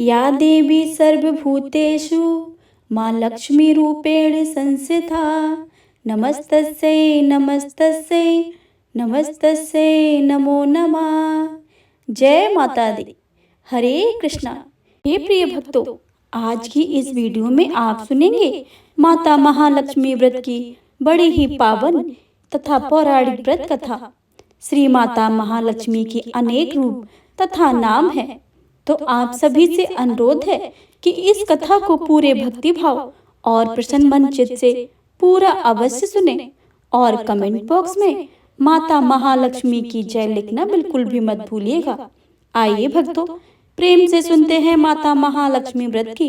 या देवी सर्वभूतेषु माँ लक्ष्मी रूपेण संस्थिता नमस्तस्यै नमस्तस्यै नमस्तस्यै नमो नमः। जय माता दी। हरे कृष्णा। हे प्रिय भक्तों, आज की इस वीडियो में आप सुनेंगे माता महालक्ष्मी व्रत की बड़ी ही पावन तथा पौराणिक व्रत कथा। श्री माता महालक्ष्मी के अनेक रूप तथा नाम है, तो आप सभी से अनुरोध है कि इस कथा को पूरे भक्ति भाव और प्रसन्न मन चित्त से पूरा अवश्य सुने और कमेंट बॉक्स में माता महालक्ष्मी की जय लिखना बिल्कुल भी मत भूलिएगा। आइए भक्तों, प्रेम से सुनते हैं माता महालक्ष्मी व्रत की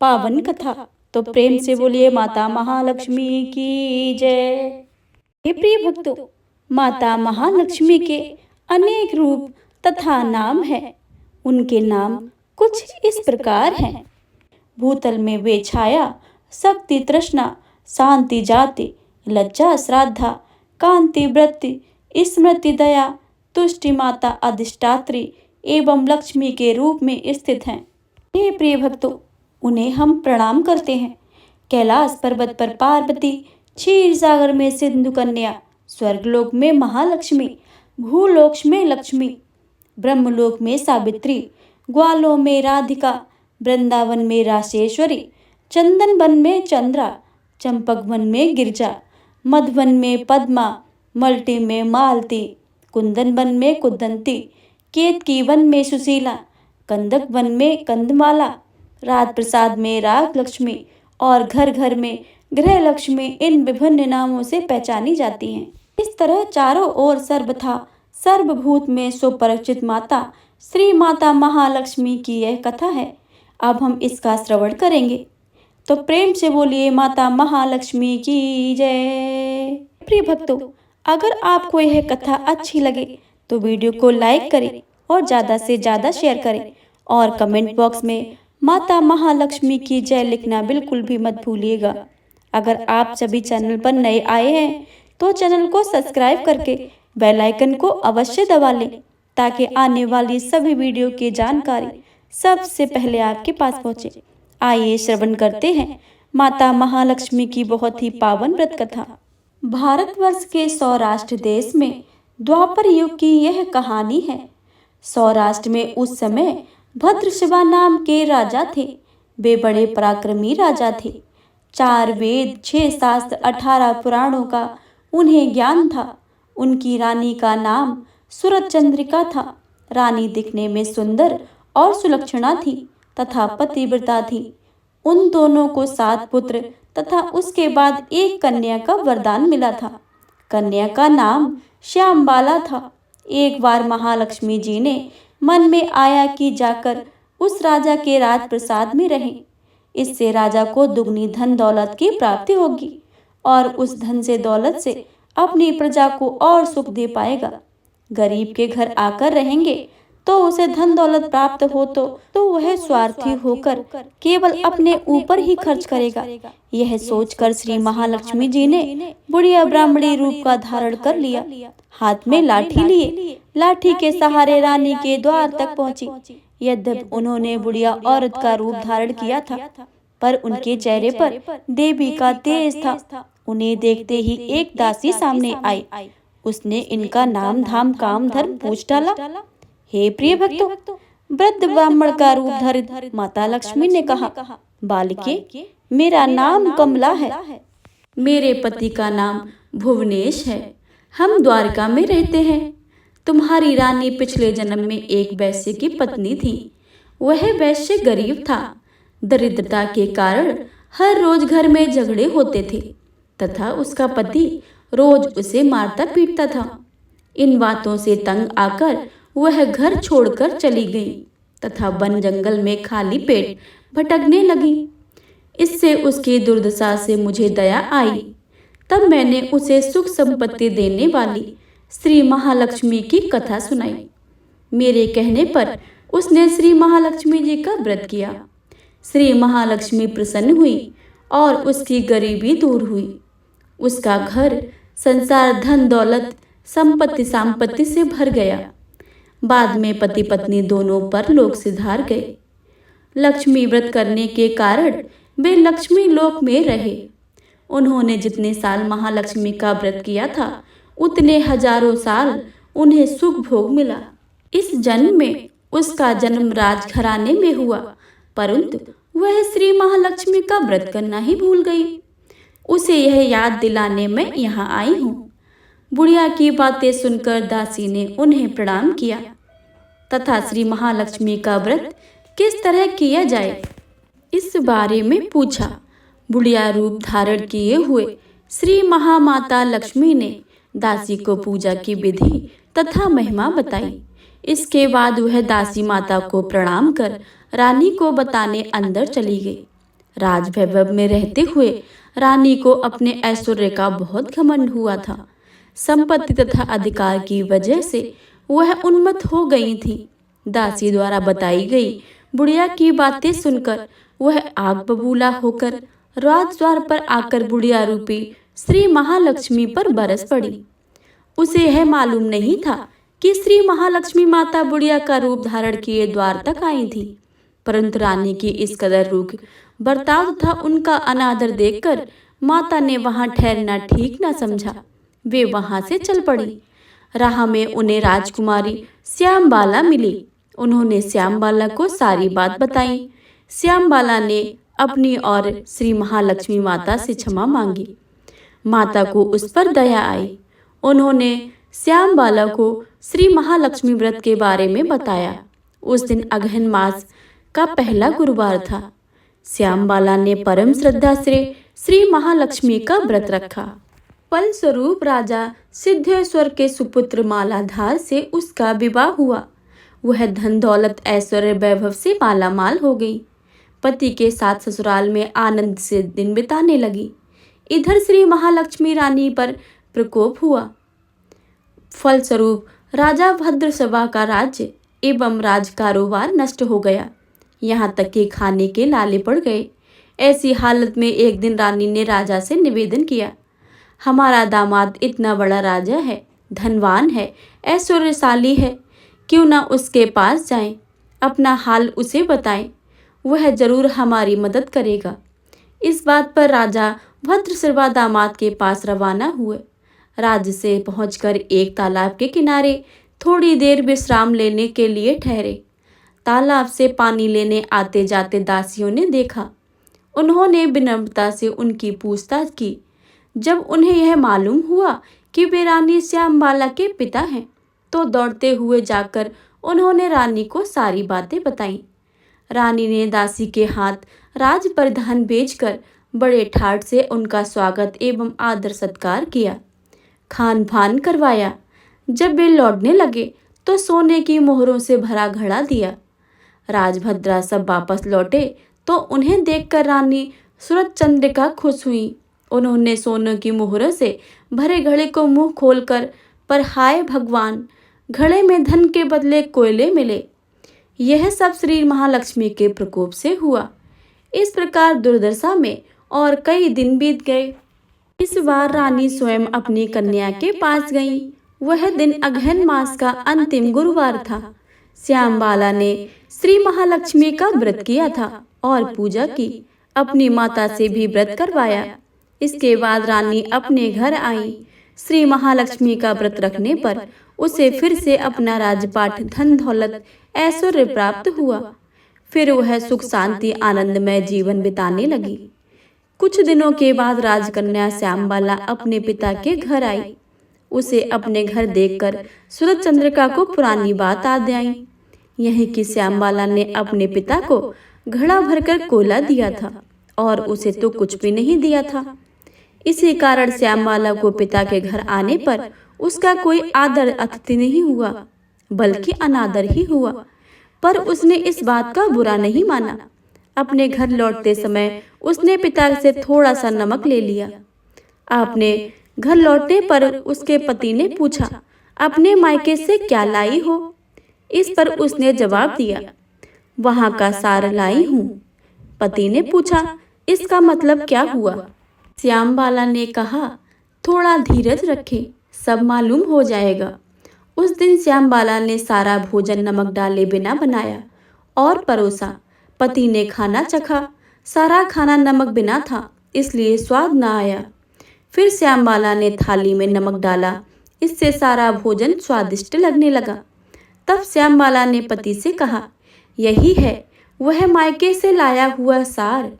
पावन कथा। तो प्रेम से बोलिए माता महालक्ष्मी की जय। हे प्रिय भक्तों, माता महालक्ष्मी के अनेक रूप तथा नाम है। उनके नाम कुछ इस प्रकार हैं। भूतल में वे छाया, शक्ति तृष्णा, शांति जाति, लज्जा श्राद्धा, कांति वृत्ति, स्मृति दया, तुष्टि माता अधिष्ठात्री एवं लक्ष्मी के रूप में स्थित हैं। हे प्रिय भक्तों, उन्हें हम प्रणाम करते हैं। कैलाश पर्वत पर पार्वती, क्षीर सागर में सिंधु कन्या, स्वर्गलोक में महालक्ष्मी, भूलोक में लक्ष्मी, ब्रह्मलोक में सावित्री, ग्वालों में राधिका, वृंदावन में रासेश्वरी, चंदन वन में चंद्रा, चंपक वन में गिरजा, मधुवन में पद्मा, मल्टी में मालती, कुंदन वन में कुदंती, केतकी वन में सुशीला, कंदक वन में कंदमाला, राज प्रसाद में राग लक्ष्मी और घर घर में गृह लक्ष्मी इन विभिन्न नामों से पहचानी जाती हैं। इस तरह चारों ओर सर्वथा सर्वभूत में सुपरिचित माता श्री माता महालक्ष्मी की यह कथा है। अब हम इसका श्रवण करेंगे, तो प्रेम से बोलिए माता महालक्ष्मी की जय। प्रिय भक्तों, अगर आपको यह कथा अच्छी लगे तो वीडियो को लाइक करें और ज़्यादा से ज़्यादा शेयर करें और कमेंट बॉक्स में माता महालक्ष्मी की जय लिखना बिल्कुल भी मत भूलिएगा। अगर आप सभी चैनल पर नए आए हैं तो चैनल को सब्सक्राइब करके बेल आइकन को अवश्य दबा लें, ताकि आने वाली सभी वीडियो की जानकारी सबसे पहले आपके पास पहुंचे। आइए श्रवण करते हैं माता महालक्ष्मी की बहुत ही पावन व्रत कथा। भारतवर्ष के सौराष्ट्र देश में द्वापर युग की यह कहानी है। सौराष्ट्र में उस समय भद्रशिवा नाम के राजा थे। वे बड़े पराक्रमी राजा थे। 4 वेद, 6 शास्त्र, 18 पुराणों का उन्हें ज्ञान था। उनकी रानी का नाम सुरचंद्रिका था। रानी दिखने में सुंदर और सुलक्षणा थी तथा पतिव्रता थी। उन दोनों को 7 पुत्र तथा उसके बाद एक कन्या का वरदान मिला था। कन्या का नाम श्यामबाला था। एक बार महालक्ष्मी जी ने मन में आया कि जाकर उस राजा के राजप्रसाद में रहें। इससे राजा को दुगनी धन दौलत की प्राप्ति होगी और उस धन से दौलत से अपनी प्रजा को और सुख दे पाएगा। गरीब के घर आकर रहेंगे तो उसे धन दौलत प्राप्त हो तो वह स्वार्थी होकर केवल अपने ऊपर ही खर्च करेगा। यह सोचकर श्री महालक्ष्मी जी ने बुढ़िया ब्राह्मणी रूप का धारण कर लिया। हाथ में लाठी लिए लाठी के सहारे रानी के द्वार तक पहुंची। यद्यपि उन्होंने बुढ़िया औरत का रूप धारण किया था, पर उनके चेहरे पर देवी का तेज था। उन्हें देखते ही एक दासी सामने आई। उसने इनका नाम धाम काम धर्म पूछ डाला। हे प्रिय भक्तों, वृद्ध ब्राह्मण का रूप धारित माता लक्ष्मी ने कहा, बालिके, मेरा नाम कमला है। मेरे पति का नाम भुवनेश है। हम द्वारका में रहते हैं। तुम्हारी रानी पिछले जन्म में एक वैश्य की पत्नी थी। वह वैश्य गरीब था। दरिद्रता के कारण हर रोज घर में झगड़े होते थे तथा उसका पति रोज उसे मारता पीटता था। इन बातों से तंग आकर वह घर छोड़कर चली गई तथा वन जंगल में खाली पेट भटकने लगी। इससे उसकी दुर्दशा से मुझे दया आई। तब मैंने उसे सुख संपत्ति देने वाली श्री महालक्ष्मी की कथा सुनाई। मेरे कहने पर उसने श्री महालक्ष्मी जी का व्रत किया। श्री महालक्ष्मी प्रसन्न हुई और उसकी गरीबी दूर हुई। उसका घर संसार धन दौलत संपत्ति संपत्ति से भर गया। बाद में पति पत्नी दोनों परलोक सिधार गए। लक्ष्मी व्रत करने के कारण वे लक्ष्मी लोक में रहे। उन्होंने जितने साल महालक्ष्मी का व्रत किया था उतने हजारों साल उन्हें सुख भोग मिला। इस जन्म में उसका जन्म राजघराने में हुआ, परंतु वह श्री महालक्ष्मी का व्रत करना ही भूल गई। उसे यह याद दिलाने मैं यहाँ आई हूँ। बुढ़िया की बातें सुनकर दासी ने उन्हें प्रणाम किया तथा श्री महालक्ष्मी का व्रत किस तरह किया जाए इस बारे में पूछा। बुढ़िया रूप धारण किए हुए श्री महामाता लक्ष्मी ने दासी को पूजा की विधि तथा महिमा बताई। इसके बाद वह दासी माता को प्रणाम कर रानी को बताने अंदर चली गई। राजवैभव में रहते हुए रानी को अपने ऐश्वर्य का बहुत घमंड हुआ था। संपत्ति तथा अधिकार की वजह से वह उन्मत्त हो गई थी। दासी द्वारा बताई गई बुढ़िया की बातें सुनकर वह आग बबूला होकर राजद्वार पर आकर बुढ़िया रूपी श्री महालक्ष्मी पर बरस पड़ी। उसे यह मालूम नहीं था कि श्री महालक्ष्मी माता बुढ़िया का रूप धारण किए द्वार तक आई थी, परंतु रानी की इस कदर रूख बर्ताव तथा उनका अनादर देखकर माता ने वहां ठहरना ठीक न समझा। वे वहां से चल पड़ी। राह में उन्हें राजकुमारी श्यामबाला मिली। उन्होंने श्यामबाला को सारी बात बताई। श्यामबाला ने अपनी और श्री महालक्ष्मी माता से क्षमा मांगी। माता को उस पर दया आई। उन्होंने श्यामबाला को श्री महालक्ष्मी व्रत के बारे में बताया। उस दिन अगहन मास का पहला गुरुवार था। श्यामबाला ने परम श्रद्धा से श्री महालक्ष्मी का व्रत रखा। फलस्वरूप राजा सिद्धेश्वर के सुपुत्र मालाधार से उसका विवाह हुआ। वह धन दौलत ऐश्वर्य वैभव से मालामाल हो गई। पति के साथ ससुराल में आनंद से दिन बिताने लगी। इधर श्री महालक्ष्मी रानी पर प्रकोप हुआ। फलस्वरूप राजा भद्रसभा का राज्य एवं राज कारोबार नष्ट हो गया। यहाँ तक कि खाने के लाले पड़ गए। ऐसी हालत में एक दिन रानी ने राजा से निवेदन किया, हमारा दामाद इतना बड़ा राजा है, धनवान है, ऐश्वर्यशाली है, क्यों ना उसके पास जाएं, अपना हाल उसे बताएं, वह जरूर हमारी मदद करेगा। इस बात पर राजा भद्रसभा दामाद के पास रवाना हुए। राज्य से पहुंचकर एक तालाब के किनारे थोड़ी देर विश्राम लेने के लिए ठहरे। तालाब से पानी लेने आते जाते दासियों ने देखा। उन्होंने विनम्रता से उनकी पूछताछ की। जब उन्हें यह मालूम हुआ कि वे रानी श्यामबाला के पिता हैं, तो दौड़ते हुए जाकर उन्होंने रानी को सारी बातें बताईं। रानी ने दासी के हाथ राज परिधान बेचकर बड़े ठाट से उनका स्वागत एवं आदर सत्कार किया, खान पान करवाया। जब वे लौटने लगे तो सोने की मोहरों से भरा घड़ा दिया। राजभद्रा सब वापस लौटे तो उन्हें देखकर रानी सूरज चंद्रिका खुश हुई। उन्होंने सोने की मोहरों से भरे घड़े को मुंह खोलकर, पर हाय भगवान, घड़े में धन के बदले कोयले मिले। यह सब श्री महालक्ष्मी के प्रकोप से हुआ। इस प्रकार दुर्दशा में और कई दिन बीत गए। इस बार रानी स्वयं अपनी कन्या के पास गई। वह दिन अगहन मास का अंतिम गुरुवार था। श्यामबाला ने श्री महालक्ष्मी का व्रत किया था और पूजा की। अपनी माता से भी व्रत करवाया। इसके बाद रानी अपने घर आई। श्री महालक्ष्मी का व्रत रखने पर उसे फिर से अपना राजपाट, धन दौलत, ऐश्वर्य प्राप्त हुआ। फिर वह सुख शांति आनंदमय जीवन बिताने लगी। कुछ दिनों के बाद राजकन्या श्यामबाला अपने पिता के घर आई। उसे अपने घर देखकर सूरज चंद्रिका को पुरानी बात याद आई। यही कि श्यामबाला ने अपने पिता को घड़ा भरकर कोयला दिया था और उसे तो कुछ भी नहीं दिया था। इसी कारण श्यामबाला को पिता के घर आने पर उसका कोई आदर अतिथि नहीं हुआ, बल्कि अनादर ही हुआ। पर उसने इस बात का बुरा नहीं माना। अपने घर लौटते समय उसने पिता से थोड़ा सा नमक ले लिया। अपने घर लौटने पर उसके पति ने पूछा, अपने मायके से क्या लाई हो? इस पर उसने जवाब दिया, वहां का सार लाई हूँ। पति ने पूछा, इसका मतलब क्या हुआ? श्यामबाला ने कहा, थोड़ा धीरज रखें, सब मालूम हो जाएगा। उस दिन श्यामबाला ने सारा भोजन नमक डाले बिना बनाया और परोसा। पति ने खाना चखा, सारा खाना नमक बिना था, इसलिए स्वाद न आया। फिर श्यामबाला ने थाली में नमक डाला, इससे सारा भोजन स्वादिष्ट लगने लगा। तब श्यामबाला ने पति से कहा, यही है वह मायके से लाया हुआ सार।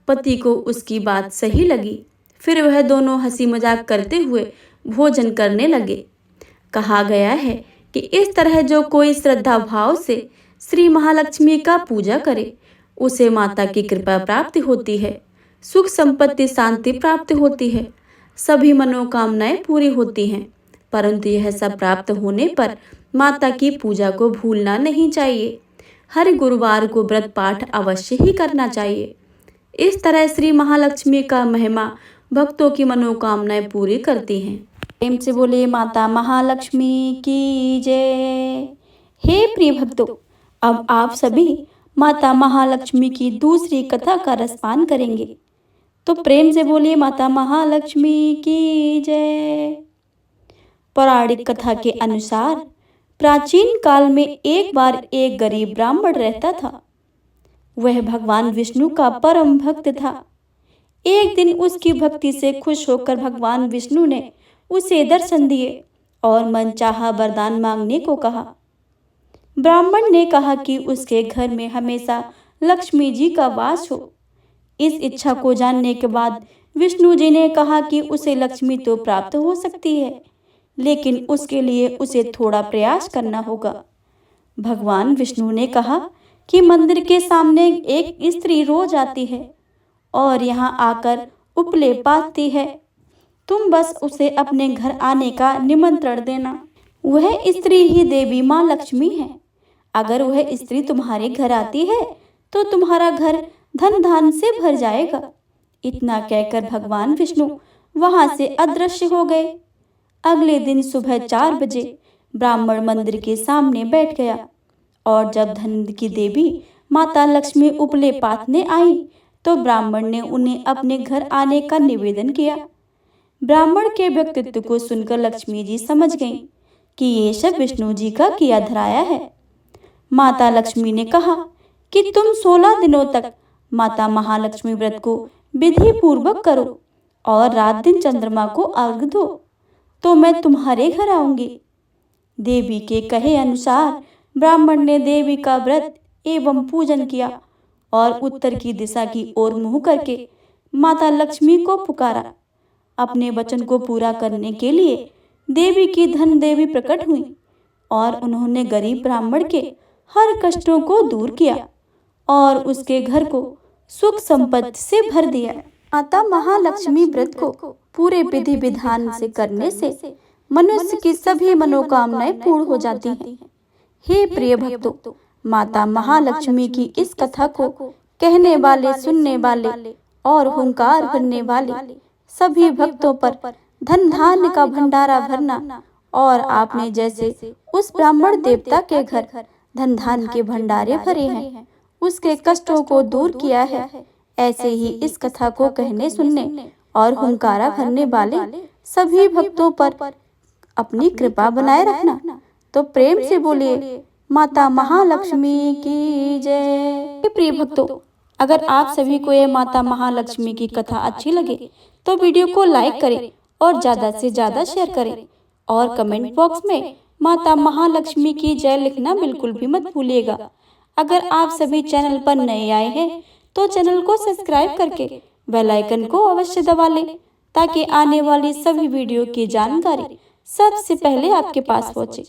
पति को उसकी बात सही लगी। फिर वह दोनों हंसी मजाक करते हुए भोजन करने लगे। कहा गया है कि इस तरह जो कोई श्रद्धा भाव से श्री महालक्ष्मी का पूजा करे, उसे माता की कृपा प्राप्त होती है, सुख संपत्ति शांति प्राप्त होती है, सभी मनोकामनाएं पूरी होती हैं। परंतु यह सब प्राप्त होने पर माता की पूजा को भूलना नहीं चाहिए। हर गुरुवार को व्रत पाठ अवश्य ही करना चाहिए। इस तरह श्री महालक्ष्मी का महिमा भक्तों की मनोकामनाएं पूरी करती हैं। प्रेम से बोले माता महालक्ष्मी की जय। हे प्रिय भक्तों, अब आप सभी माता महालक्ष्मी की दूसरी कथा का रसपान करेंगे, तो प्रेम से बोलिए माता महालक्ष्मी की जय। पौराणिक कथा के अनुसार प्राचीन काल में एक बार एक गरीब ब्राह्मण रहता था। वह भगवान विष्णु का परम भक्त था। एक दिन उसकी भक्ति से खुश होकर भगवान विष्णु ने उसे दर्शन दिए और मनचाहा वरदान मांगने को कहा। ब्राह्मण ने कहा कि उसके घर में हमेशा लक्ष्मी जी का वास हो। इस इच्छा को जानने के बाद विष्णु जी ने कहा कि उसे लक्ष्मी तो प्राप्त हो सकती है, लेकिन उसके लिए उसे थोड़ा प्रयास करना होगा। भगवान विष्णु ने कहा कि मंदिर के सामने एक स्त्री रोज आती है और यहाँ आकर उपले पाती है। तुम बस उसे अपने घर आने का निमंत्रण देना। वह स्त्री ही देवी माँ लक्ष्मी है। अगर वह स्त्री तुम्हारे घर आती है तो तुम्हारा घर धन धान से भर जाएगा। इतना कहकर भगवान विष्णु वहां से अदृश्य हो गए। अगले दिन सुबह 4 बजे ब्राह्मण मंदिर के सामने बैठ गया और जब धन की देवी माता लक्ष्मी उपले पातने आई तो ब्राह्मण ने उन्हें अपने घर आने का निवेदन किया। ब्राह्मण के व्यक्तित्व को सुनकर लक्ष्मी जी समझ गईं कि ये सब विष्णु जी का किया धराया है। माता लक्ष्मी ने कहा कि तुम 16 दिनों तक माता महालक्ष्मी व्रत को विधि पूर्वक करो और रात दिन चंद्रमा को अर्घ दो, तो मैं तुम्हारे घर आऊंगी। देवी के कहे अनुसार ब्राह्मण ने देवी का व्रत एवं पूजन किया और उत्तर की दिशा की ओर मुंह करके माता लक्ष्मी को पुकारा। अपने वचन को पूरा करने के लिए देवी की धन देवी प्रकट हुई और उन्होंने गरीब ब्राह्मण के हर कष्टों को दूर किया और उसके घर को सुख संपत्ति से भर दिया। माता महालक्ष्मी व्रत को पूरे विधि विधान से करने से मनुष्य की सभी मनोकामनाएं पूर्ण हो जाती हैं। हे प्रिय भक्तों, माता महालक्ष्मी की इस कथा को कहने वाले, सुनने वाले और हुंकार भरने वाले सभी भक्तों पर धन धान्य का भंडारा भरना और आपने जैसे उस ब्राह्मण देवता के घर धन धान्य के भंडारे भरे हैं, उसके कष्टों को दूर किया है, ऐसे ही इस कथा को कहने, सुनने और हुंकारा भरने वाले सभी भक्तों पर अपनी कृपा बनाए रखना। तो प्रेम से बोलिए माता महालक्ष्मी की जय। प्रिय भक्तों, अगर आप सभी को ये माता महालक्ष्मी की कथा अच्छी लगे तो वीडियो को लाइक करें और ज़्यादा से ज़्यादा शेयर करें और कमेंट बॉक्स में माता महालक्ष्मी की जय लिखना बिल्कुल भी मत भूलिएगा। अगर आप सभी चैनल पर नए आए हैं तो चैनल को सब्सक्राइब करके बेल आइकन को अवश्य दबा लें ताकि आने वाली सभी वीडियो की जानकारी सबसे पहले आपके पास पहुंचे।